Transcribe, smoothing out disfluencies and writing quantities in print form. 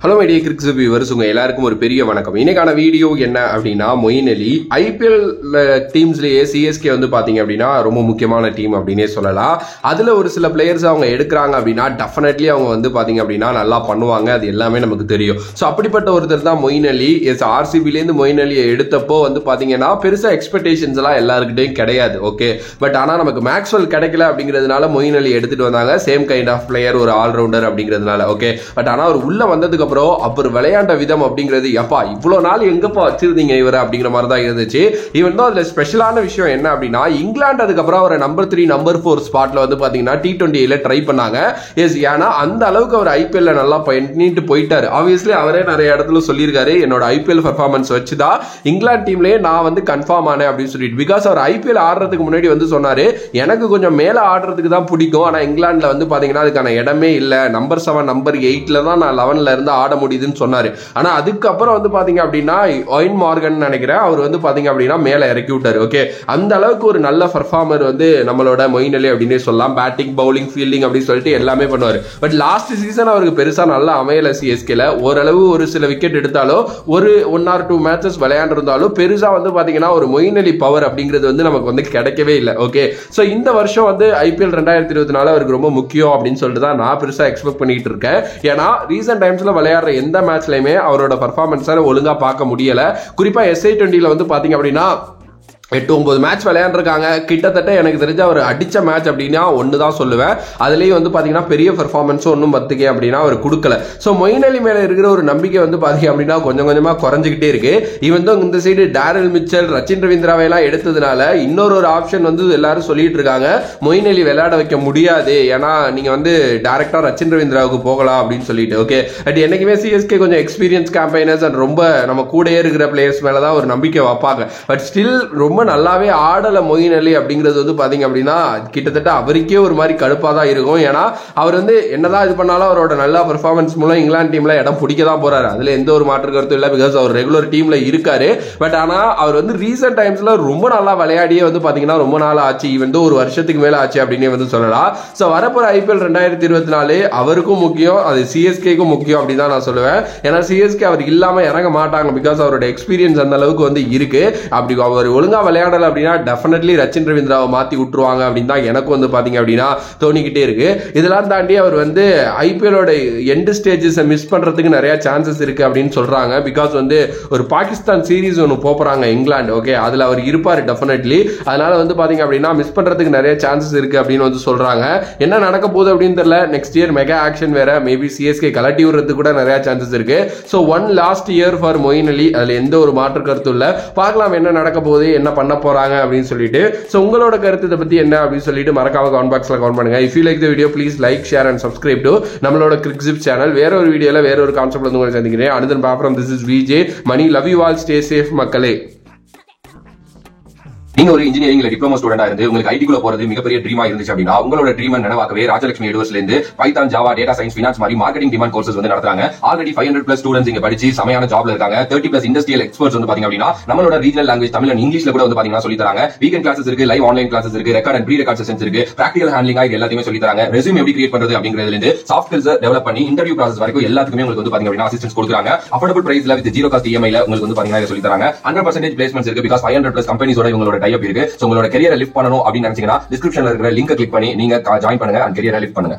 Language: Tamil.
ஹலோ மைடிய கிரிக்கெட் வியூவர்ஸ், உங்க எல்லாருக்கும் ஒரு பெரிய வணக்கம். இன்னைக்கான வீடியோ என்ன அப்படின்னா, மொயின் அலி ஐபிஎல் டீம்ஸ்லயே சிஎஸ்கே வந்து பாத்தீங்க அப்படின்னா ரொம்ப முக்கியமான டீம் அப்படின்னே சொல்லலாம். அதுல ஒரு சில பிளேயர்ஸ் அவங்க எடுக்கிறாங்க அப்படின்னா டெஃபினெட்லி அவங்க வந்து பாத்தீங்க அப்படின்னா நல்லா பண்ணுவாங்க, அது எல்லாமே நமக்கு தெரியும். ஸோ அப்படிப்பட்ட ஒருத்தர் தான் மொயின் அலி. ஆர்சிபிலேருந்து மொயின் அலியை எடுத்தப்போ வந்து பாத்தீங்கன்னா பெருசா எக்ஸ்பெக்டேஷன்ஸ் எல்லாம் எல்லாருக்கிட்டையும் கிடையாது. ஓகே, பட் ஆனா நமக்கு மேக்ஸ்வெல் கிடைக்கல அப்படிங்கிறதுனால மொயின் அலி எடுத்துட்டு வந்தாங்க. சேம் கைண்ட் ஆஃப் பிளேயர், ஒரு ஆல்ரவுண்டர் அப்படிங்கிறதுனால. ஓகே, பட் ஆனா அவர் உள்ள வந்ததுக்கு அவர் விளையாண்ட விதம் அப்படிங்கிறது எப்பா இவ்வளவு நாள் எங்கப்பா வச்சிருந்தீங்க இவரை அப்படிங்கிற மாதிரி தான் இருந்துச்சு. இவன் தான் அதுல ஸ்பெஷலான விஷயம் என்ன அப்படின்னா, இங்கிலாந்து அதுக்கப்புறம் அவரை நம்பர் 3 நம்பர் 4 ஸ்பாட்ல வந்து பாத்தீங்கன்னா T20 ட்ரை பண்ணாங்க. ஏன்னா அந்த அளவுக்கு அவர் ஐபிஎல் நல்லா பண்ணிட்டு போயிட்டாரு. ஆப்வியஸ்லி அவரே நிறைய இடத்துல சொல்லியிருக்காரு, என்னோட ஐபிஎல் பர்ஃபார்மன்ஸ் வச்சுதான் இங்கிலாந்து டீம்லயே நான் வந்து கன்ஃபார்ம் ஆனேன் அப்படின்னு சொல்லிட்டு. பிகாஸ் அவர் ஐபிஎல் ஆடுறதுக்கு முன்னாடி வந்து சொன்னாரு, எனக்கு கொஞ்சம் மேல ஆடுறதுக்கு தான் பிடிக்கும், ஆனா இங்கிலாந்துல வந்து பாத்தீங்கன்னா அதுக்கான இடமே இல்ல, நம்பர் 7 நம்பர் 8ல தான் நான் 11ல இருந்து ஆட முடியுதுன்னு சொன்னாரு. ஆனா அதுக்கப்புறம் வந்து பாத்தீங்க அப்படின்னா ஒயின் மார்கன் நினைக்கிறேன், அவர் வந்து பாத்தீங்க அப்படின்னா மேல இறக்கி விட்டாரு. ஓகே, அந்த அளவுக்கு ஒரு நல்ல பர்ஃபார்மர் வந்து நம்மளோட மொயின் அலி அப்படின்னு சொல்லலாம். பேட்டிங், பவுலிங், ஃபீல்டிங் அப்படின்னு சொல்லிட்டு எல்லாமே பண்ணுவாரு. பட் லாஸ்ட் சீசன் அவருக்கு பெருசா நல்லா அமையல சிஎஸ்கேல. ஓரளவு ஒரு சில விக்கெட் எடுத்தாலும், ஒரு 1 or 2 மேட்சஸ் விளையாண்டிருந்தாலும் பெருசா வந்து பாத்தீங்கன்னா ஒரு மொயின் அலி பவர் அப்படிங்கிறது வந்து நமக்கு வந்து கிடைக்கவே இல்லை. ஓகே, சோ இந்த வருஷம் வந்து ஐபிஎல் 2024 அவருக்கு ரொம்ப முக்கியம் அப்படின்னு சொல்லிட்டு தான் நான் பெருசா எக்ஸ்பெக்ட் பண்ணிட்டு இருக்கேன். ஏன்னா ரீசன்ட் டைம்ஸ்ல விளையாடுற எந்த மேட்ச்லயுமே அவரோட பர்ஃபார்மன்ஸை ஒழுங்கா பார்க்க முடியல. குறிப்பா SI20 வந்து பாத்தீங்க அப்படின்னா 8-9 மேட்ச் விளையாண்டுருக்காங்க. கிட்டத்தட்ட எனக்கு தெரிஞ்ச அவர் அடிச்ச மேட்ச் அப்படின்னா ஒன்று தான் சொல்லுவேன். அதுலேயும் வந்து பார்த்தீங்கன்னா பெரிய பெர்ஃபார்மன்ஸ் ஒன்றும் பத்துக்கே அப்படின்னா அவர் கொடுக்கல. ஸோ மொயின் அலி மேலே இருக்கிற ஒரு நம்பிக்கை வந்து பார்த்தீங்க அப்படின்னா கொஞ்சம் கொஞ்சமாக குறைஞ்சிக்கிட்டே இருக்கு. இவன் தான் இந்த சைடு டேரல் மிச்சல், ரச்சின் ரவீந்திராவை எல்லாம் எடுத்ததுனால இன்னொரு ஆப்ஷன் வந்து எல்லாரும் சொல்லிட்டு இருக்காங்க, மொயின் அலி விளையாட வைக்க முடியாது, ஏன்னா நீங்க வந்து டைரக்டா ரச்சின் ரவீந்திராவுக்கு போகலாம் அப்படின்னு சொல்லிட்டு. ஓகே, பட் என்னைக்குமே சிஎஸ்கே கொஞ்சம் எக்ஸ்பீரியன்ஸ் கேம்பைனர்ஸ் அண்ட் ரொம்ப நம்ம கூடயே இருக்கிற பிளேயர்ஸ் மேலதான் ஒரு நம்பிக்கை வைப்பாங்க. பட் ஸ்டில் ரொம்ப நல்லாவே ஆடல மொயின் அலி அப்படிங்கிறது வந்து பாத்தீங்க அப்படின்னா கிட்டத்தட்ட அவருக்கே ஒரு மாதிரி கடுப்பா தான் இருக்கும். ஏன்னா அவர் வந்து என்னதான் இது பண்ணாலும் அவரோட நல்ல பெர்ஃபார்மன்ஸ் மூலம் இங்கிலாந்து டீம்ல இடம் பிடிக்க தான் போறாரு. அதுல எந்த ஒரு மாற்று கருத்தும் இல்லை. பிகாஸ் அவர் ரெகுலர் டீம்ல இருக்காரு. பட் ஆனா அவர் வந்து ரீசெண்ட் டைம்ஸ்ல ரொம்ப நல்லா விளையாடியே வந்து பாத்தீங்கன்னா ரொம்ப நாள் ஆச்சு, இவன் ஒரு வருஷத்துக்கு மேல ஆச்சு அப்படின்னு வந்து சொல்லலாம். சோ வரப்போற ஐபிஎல் 2024 அவருக்கும் முக்கியம், அது சிஎஸ்கேக்கும் முக்கியம் அப்படின்னு தான் நான் சொல்லுவேன். ஏன்னா சிஎஸ்கே அவர் இல்லாம இறங்க மாட்டாங்க. பிகாஸ் அவரோட எக்ஸ்பீரியன்ஸ் அந்த அளவுக்கு வந்து இருக்கு. அப்படி அவர் ஒழுங்கா விளையாடல அப்படின்னா டெஃபினெட்லி ரச்சின் ரவீந்திராவை மாத்தி விட்டுருவாங்க அப்படின்னு தான் எனக்கு வந்து பாத்தீங்க அப்படின்னா தோணிக்கிட்டே இருக்கு. இதெல்லாம் தாண்டி அவர் வந்து ஐபிஎலோட எண்ட் ஸ்டேஜஸ் மிஸ் பண்றதுக்கு நிறைய சான்சஸ் இருக்கு அப்படின்னு சொல்றாங்க. பிகாஸ் வந்து ஒரு பாகிஸ்தான் சீரீஸ் ஒன்று போறாங்க இங்கிலாந்து. ஓகே, அதுல அவர் இருப்பாரு டெஃபினெட்லி. அதனால வந்து பாத்தீங்க அப்படின்னா மிஸ் பண்றதுக்கு நிறைய சான்சஸ் இருக்கு அப்படின்னு வந்து சொல்றாங்க. என்ன நடக்க போகுது அப்படின்னு தெரியல. நெக்ஸ்ட் இயர் மெகா ஆக்ஷன் வேற, மேபி சிஎஸ்கே கலட்டி விடுறதுக்கு கூட நிறைய சான்சஸ் இருக்கு. So one last year for Moeen Ali, அதுல எந்த ஒரு மாற்று கருத்தும் இல்ல. பார்க்கலாம் என்ன நடக்க போகுது, என்ன பண்ண போறாங்க அப்படின்னு சொல்லிட்டு. சோ உங்களோட கருத்து இதை பத்தி என்ன அப்படின்னு சொல்லிட்டு மறக்காம கமெண்ட் பாக்ஸ்ல கமெண்ட் பண்ணுங்க. If you like the video please like, share and subscribe to நம்மளோட கிரிக்கெட் சேனல். வேற ஒரு வீடியோல வேற ஒரு கான்செப்ட்ல வந்து உங்களை சந்திக்கிறேன். Another problem, this is VJ Mani. Love you all, stay safe மக்களே. நீங்க ஒரு இன்ஜினியரிங்ல டிப்ளமோ ஸ்டூடெண்டா இருந்து உங்களுக்கு ஐடிக்குள்ள போறது மிகப்பெரிய ட்ரீமா இருந்துச்சு அப்படின்னா உங்களோட ட்ரீம் நினைவாக்கவே ராஜலட்சுமி யூனிவர்சிட்டில இருந்து Python, Java, data science, finance மாதிரி மார்க்கெட்டிங் டிமாண்ட் கோர்சஸ் வந்து நடத்துறாங்க. ஆல்ரெடி 500+ ஸ்டூடெண்ட்ஸ் இங்க படிச்சு சமையான ஜாப்ல இருக்காங்க. 30+ இண்டஸ்ட்ரியல் எக்ஸ்பர்ட்ஸ் வந்து பாத்தீங்க அப்படின்னா நம்மளோட ரீஜனல் லாங்குவேஜ் தமிழ் அண்ட் இங்கிலீஷ்ல கூட வந்து பாத்தீங்கன்னா சொல்லி தராங்க. வீக்கெண்ட் கிளாஸஸ் இருக்கு, லைவ் ஆன்லைன் கிளாஸஸ் இருக்கு, record and pre record sessions இருக்கு, பிராக்டிகல் ஹேண்ட்லிங் இது எல்லாத்தையுமே சொல்லி தராங்க. ரெஸ்யூம் எப்படி கிரியேட் பண்றது அப்படிங்கிறதுல இருந்து சாஃப்ட் ஸ்கில்ஸ் டெவலப் பண்ணி இன்டர்வியூ ப்ராசஸ் வரைக்கும் எல்லாத்துக்குமே உங்களுக்கு வந்து பாத்தீங்க அப்படின்னா அசிஸ்டன்ஸ் கொடுக்குறாங்க. அஃபோர்டபிள் பிரைஸ்ல வித் 0 காஸ்ட் EMI ல உங்களுக்கு வந்து பாத்தீங்கன்னா சொல்லி தராங்க. 100% பிளேஸ்மெண்ட்ஸ் இருக்கு. பிகாஸ் 500+ கம்பெனிஸோட இவங்களோட டைப் இருக்கு. சோ உங்களோட கெரியரை லிஃப்ட் பண்ணணும் அப்படின்னு நினைச்சீங்கன்னா டிஸ்கிரிப்ஷன்ல இருக்கிற லிங்கை கிளிக் பண்ணி நீங்க ஜாயின் பண்ணுங்க அண்ட் கெரியரை லிஃப்ட் பண்ணுங்க.